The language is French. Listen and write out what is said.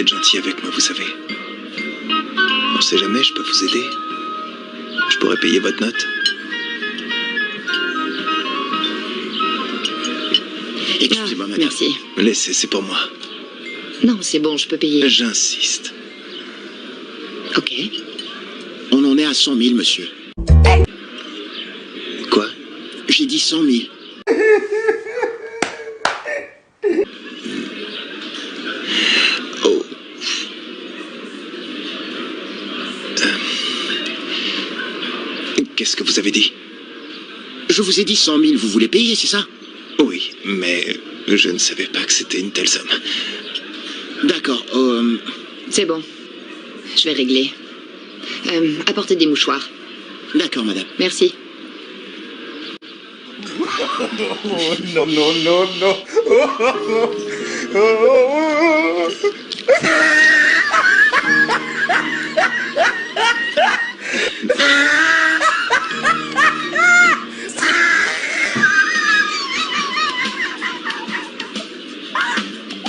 être gentil avec moi, vous savez. On sait jamais, je peux vous aider. Je pourrais payer votre note. Excusez-moi, madame. Merci. Laissez, c'est pour moi. Non, c'est bon, je peux payer. J'insiste. Ok. On en est à 100 000, monsieur. Quoi? J'ai dit 100 000. Oh. Qu'est-ce que vous avez dit? Je vous ai dit 100 000, vous voulez payer, c'est ça? Oui, mais je ne savais pas que c'était une telle somme. D'accord, C'est bon. Je vais régler. Apportez des mouchoirs. d'accord, madame. Merci. Non, non, non, non.